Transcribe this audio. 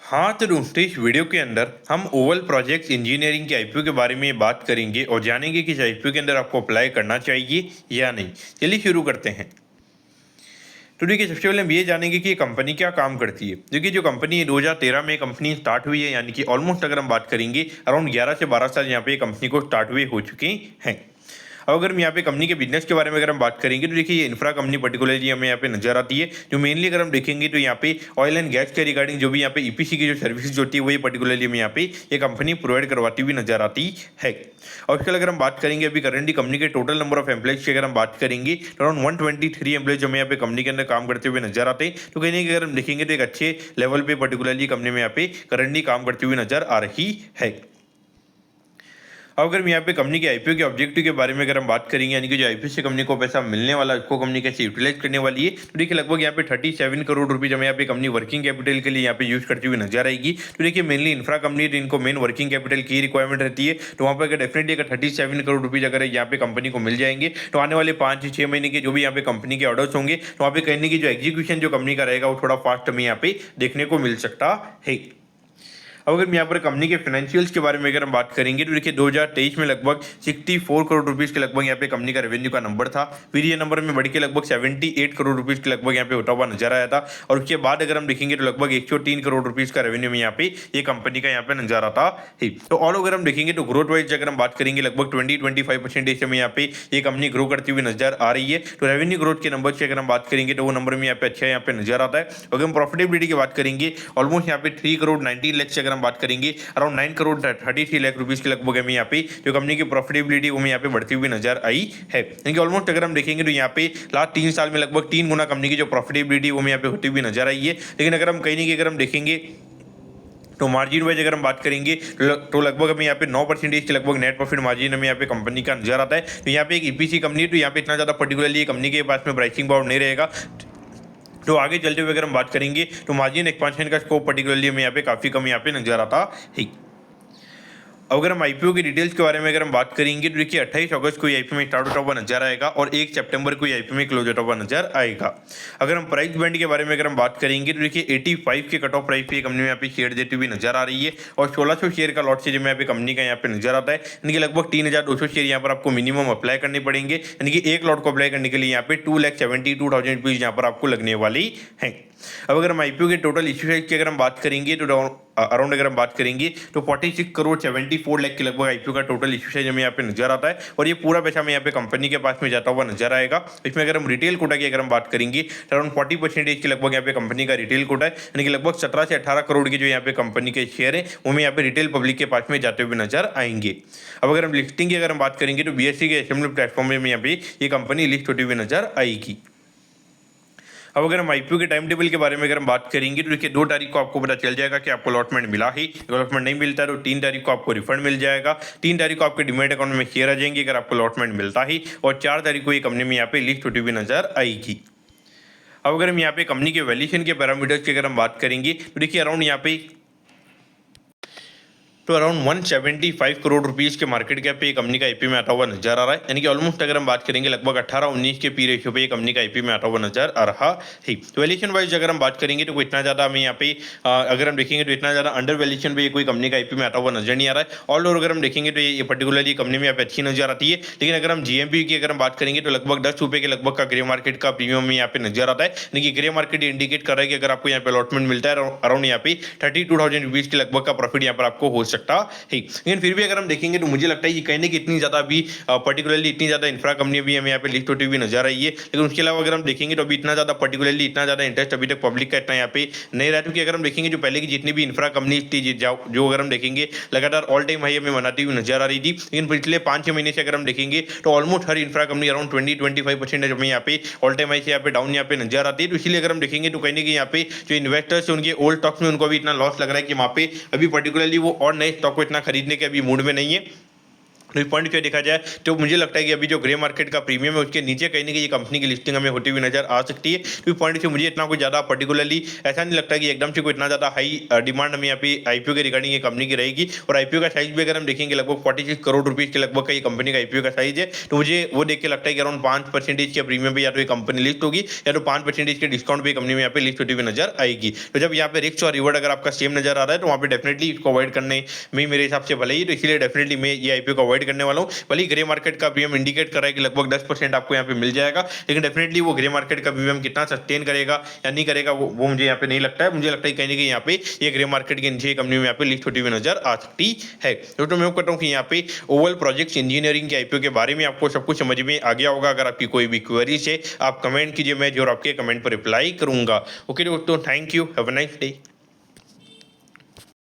हाँ तो दोस्तों इस वीडियो के अंदर हम ओवल प्रोजेक्ट्स इंजीनियरिंग के आईपीओ के बारे में बात करेंगे और जानेंगे कि इस आईपीओ के अंदर आपको अप्लाई करना चाहिए या नहीं। चलिए शुरू करते हैं। तो देखिए सबसे पहले हम ये जानेंगे कि ये कंपनी क्या काम करती है। देखिए जो कंपनी 2013 में कंपनी स्टार्ट हुई है, यानी कि ऑलमोस्ट अगर हम बात करेंगे अराउंड 11 से 12 साल यहाँ पे कंपनी को स्टार्ट हुए हो चुके हैं। अब अगर हम यहाँ पे कंपनी के बिजनेस के बारे में अगर हम बात करेंगे तो देखिए ये इंफ्रा कंपनी पर्टिकुलरली हमें यहाँ पे नजर आती है, जो मेनली अगर हम देखेंगे तो यहाँ पे ऑयल एंड गैस के रिगार्डिंग जो भी यहाँ पे ईपीसी की जो सर्विसेज होती है वही पर्टिकुलरली हमें यहाँ पे ये कंपनी प्रोवाइड करवाती हुई नजर आती है। और उसके अगर हम बात करेंगे अभी करंटली कंपनी के टोटल नंबर ऑफ एम्प्लॉइज की अगर हम बात करेंगे तो अराउंड 123 एम्प्लॉइज हमें यहाँ पे कंपनी के अंदर काम करते हुए नजर आते हैं। तो कहीं ना कहीं अगर हम देखेंगे तो एक अच्छे लेवल पे पर्टिकुलरली कंपनी में यहाँ पे करंटली काम करती हुई नजर आ रही है। अब अगर हम यहाँ पे कंपनी के आईपीओ के ऑब्जेक्टिव के बारे में अगर हम बात करेंगे, यानी कि जो आईपीओ से कंपनी को पैसा मिलने वाला उसको कंपनी कैसे यूटिलाइज करने वाली है, तो देखिए लगभग यहाँ पे 37 करोड़ रुपीज हमें यहाँ पे कंपनी वर्किंग कैपिटल के लिए यहाँ पे यूज करती हुई नजर आएगी। तो देखिए मेनली इंफ्रा कंपनी इनको मेन वर्किंग कैपिटल की रिक्वायरमेंट रहती है, तो वहाँ पर अगर डेफिनेटली अगर 37 करोड़ रुपीज अगर यहाँ पे कंपनी को मिल जाएंगे तो आने वाले 5 से 6 महीने के जो भी यहाँ पे कंपनी के ऑर्डर्स होंगे तो वहाँ पे कहने की जो एग्जीक्यूशन जो कंपनी का रहेगा वो थोड़ा फास्ट हमें यहाँ पे देखने को मिल सकता है। अब अगर यहाँ पर कंपनी के फाइनेंशियल्स के बारे में अगर हम बात करेंगे तो देखिए 2023 में लगभग 64 करोड़ रुपीस के लगभग यहाँ पे कंपनी का रेवेन्यू का नंबर था। फिर ये नंबर में बढ़ के लगभग 78 करोड़ रुपीस के लगभग यहाँ पे होता हुआ नजर आया था। और उसके बाद अगर हम देखेंगे तो लगभग 103 करोड़ रुपीस का रेवेन्यू में यहाँ पे ये कंपनी का यहाँ पे नजर आता है। तो ऑल अगर हम देखेंगे तो ग्रोथ वाइज अगर हम बात करेंगे लगभग 20-25% में यहाँ पे ये कंपनी ग्रो करती हुई नजर आ रही है। तो रेवेन्यू ग्रोथ के नंबर की अगर हम बात करेंगे तो वो नंबर में यहाँ पे अच्छा यहाँ पे नजर आता है। अगर हम प्रॉफिटेबिलिटी की बात करेंगे ऑलमोस्ट यहाँ पे 3 करोड़ 19 लाख से अगर हम बात करेंगे अराउंड 9 करोड़ 33 लाख रुपीस के लगभग हमें यहाँ पे जो कंपनी की प्रॉफिटेबिलिटी वो यहाँ पे बढ़ती हुई नजर आई है। यानी ऑलमोस्ट अगर हम देखेंगे तो यहाँ पे लास्ट 3 साल में लगभग 3 गुना कंपनी की जो प्रॉफिटेबिलिटी वो यहाँ पे होती हुई नजर आई है। लेकिन अगर हम कहीं ना कहीं अगर हम देखेंगे तो मार्जिन वाइज अगर हम बात करेंगे तो लगभग हमें यहाँ पे 9% के लगभग नेट प्रॉफिट मार्जिन हमें यहाँ पे कंपनी का नजर आता है। तो यहाँ पे एक ईपीसी कंपनी है, तो यहाँ पे इतना ज़्यादा पर्टिकुलरली कंपनी के पास में प्राइसिंग पावर नहीं रहेगा। तो आगे चलते हुए अगर हम बात करेंगे तो मार्जिन एक्सपांशन का स्कोप पर्टिकुलरली हमें यहाँ पे काफ़ी कम यहाँ पे नजर आता है। अगर हम आईपीओ की डिटेल्स के बारे में अगर हम बात करेंगे तो देखिए 28 अगस्त को आईपीओ में स्टार्ट होता हुआ नजर आएगा और 1 सितंबर को आईपीओ में क्लोज होता हुआ नजर आएगा। अगर हम प्राइस बैंड के बारे में अगर हम बात करेंगे तो देखिए 85 के कट ऑफ प्राइस पे कंपनी में यहाँ पे शेयर देती हुई नजर आ रही है और 1600 शेयर का लॉट से जो यहाँ पे कंपनी का यहाँ पे नजर आता है। यानी कि लगभग 3200 शेयर यहाँ पर आपको मिनिमम अप्लाई करने पड़ेंगे, यानी कि एक लॉट को अप्लाई करने के लिए यहाँ पे 2,72,000 रुपीज यहाँ पर आपको लगने वाली है। अब अगर हम आईपीओ के टोटल इश्यू साइज की अगर हम बात करेंगे तो अराउंड अगर हम बात करेंगे तो 46 करोड़ 74 लाख के लगभग आईपीओ का टोटल इश्यू साइज हमें यहाँ पे नजर आता है और ये पूरा पैसा हमें यहाँ पे कंपनी के पास में जाता हुआ नजर आएगा। इसमें अगर हम रिटेल कोटा की अगर हम बात करेंगे तो अराउंड 40% के लगभग यहाँ पे कंपनी का रिटेल कोटा है, यानी कि लगभग 17 से 18 करोड़ के जो यहाँ पे कंपनी के शेयर है वो हमें यहाँ पे रिटेल पब्लिक के पास में जाते हुए नजर आएंगे। अब अगर हम लिस्टिंग की अगर हम बात करेंगे तो बीएसई के असेंबली प्लेटफॉर्म में यहाँ पे ये कंपनी लिस्ट होती हुई नजर आएगी। अब अगर हम आईपीओ के टाइम टेबल के बारे में अगर हम बात करेंगे तो देखिए 2 तारीख को आपको पता चल जाएगा कि आपको अलॉटमेंट मिला ही। अगर अलॉटमेंट नहीं मिलता है तो 3 तारीख को आपको रिफंड मिल जाएगा। 3 तारीख को आपके डिमेट अकाउंट में शेयर आ जाएंगे अगर आपको अलॉटमेंट मिलता ही, और 4 तारीख को ये कंपनी में यहाँ पे लिस्ट होती हुई नजर आएगी। अब अगर हम यहाँ पे कंपनी के वैल्यूएशन के पैरामीटर्स की अगर हम बात करेंगे तो देखिए अराउंड यहाँ पे तो अराउंड 175 करोड़ रुपीस के मार्केट कैप पे कंपनी का आईपीओ में आता हुआ नजर आ रहा है। यानी कि ऑलमोस्ट अगर हम बात करेंगे लगभग 18-19 के पी रेशियो पे ये कंपनी का आईपीओ में आता हुआ नजर आ रहा है। तो वैल्यूएशन वाइज अगर हम बात करेंगे तो कोई इतना ज़्यादा हमें यहाँ पे अगर हम देखेंगे तो इतना ज़्यादा अंडर वैल्यूएशन पे कोई कंपनी का आईपीओ में आता हुआ नजर नहीं आ रहा है। ऑल ओवर अगर हम देखेंगे तो ये पर्टिकुलरली कंपनी में यहाँ पे अच्छी नजर आती है। लेकिन अगर हम जीएमपी की अगर हम बात करेंगे तो लगभग 10 रुपये के लगभग का ग्रे मार्केट का प्रीमियम में यहाँ पे नजर आता है। यानी कि ग्रे मार्केट इंडिकेट कर रहा है कि अगर आपको यहाँ पे अलॉटमेंट मिलता है अराउंड यहाँ पे 32,000 रुपीज के लगभग का प्रॉफिट यहाँ पर आपको हो सकता है। लेकिन फिर भी अगर हम देखेंगे तो मुझे लगता है कि कहने की इतनी ज़्यादा अभी पर्टिकुलरली इतनी ज़्यादा इंफ्रा कंपनी भी हमें यहाँ पे लिस्ट होती हुई नजर आई है। लेकिन उसके अलावा अगर हम देखेंगे तो अभी इतना ज़्यादा पर्टिकुलरली इतना ज़्यादा इंटरेस्ट अभी तक पब्लिक का इतना यहाँ पे नहीं रहा, क्योंकि अगर हम देखेंगे जो पहले की जितनी भी इंफ्रा कंपनी थी जो अगर हम देखेंगे लगातार ऑल टाइम हाई हमें बनाती हुई नजर आ रही थी। लेकिन पिछले 5-6 महीने से अगर हम देखेंगे तो ऑलमोस्ट हर इंफ्रा कंपनी अराउंड 20-25% हमें यहाँ पे ऑल टाइम हाई से यहाँ पे डाउन यहाँ पे नजर आती है। तो इसलिए अगर हम देखेंगे तो कहीं यहाँ पे जो इन्वेस्टर्स है उनके ओल्ड स्टॉक्स में उनको अभी इतना लॉस लग रहा है कि वहाँ पे अभी पर्टिकुलरली वो और नए स्टॉक को इतना खरीदने के अभी मूड में नहीं है। तो इस पॉइंट से देखा जाए तो मुझे लगता है कि अभी जो ग्रे मार्केट का प्रीमियम है उसके नीचे कहीं ना कहीं ये कंपनी की लिस्टिंग हमें होती हुई नजर आ सकती है। तो इस पॉइंट से मुझे इतना कोई ज़्यादा पर्टिकुलरली ऐसा नहीं लगता कि एकदम से कोई इतना ज़्यादा हाई डिमांड हमें यहाँ पे आईपीओ के रिगार्डिंग ये कंपनी की रहेगी। और आईपीओ का साइज भी अगर हम देखेंगे लगभग 46 करोड़ रुपीज़ के लगभग का ये कंपनी का आईपीओ का साइज है। तो मुझे वो देख के लगता है कि अराउंड 5% के प्रीमियम पे या तो ये कंपनी लिस्ट होगी या तो 5% के डिस्काउंट पे कंपनी में यहाँ पे लिस्ट होती हुई नजर आएगी। तो जब यहाँ पे रिस्क और रिवॉर्ड अगर आपका सेम नजर आ रहा है तो वहाँ पे डेफिनेटली इसको अवॉइड करने में मेरे हिसाब से भले ही, तो इसलिए डेफिनेटली मैं ये आईपीओ को अवॉइड करने वाला हूँ। भले ही ग्रे मार्केट का प्रीमियम इंडिकेट कर रहा है कि लगभग 10% आपको यहाँ पे मिल जाएगा, लेकिन डेफिनेटली वो ग्रे मार्केट का प्रीमियम कितना सस्टेन करेगा या नहीं करेगा वो मुझे यहाँ पे नहीं लगता है। मुझे लगता है कहीं ना कहीं यहाँ पे ये ग्रे मार्केट के नीचे कंपनी में यहाँ पे लिस्ट होती हुई नजर आ सकती है। तो मैं कहता हूँ कि यहाँ पे ओवल प्रोजेक्ट्स इंजीनियरिंग के आईपीओ के बारे में आपको सब कुछ समझ में आ गया होगा। अगर आपकी कोई भी क्वेरीज है आप कमेंट कीजिए, मैं जो आपके कमेंट पर रिप्लाई करूंगा। ओके दोस्तों, thank you, have a nice day.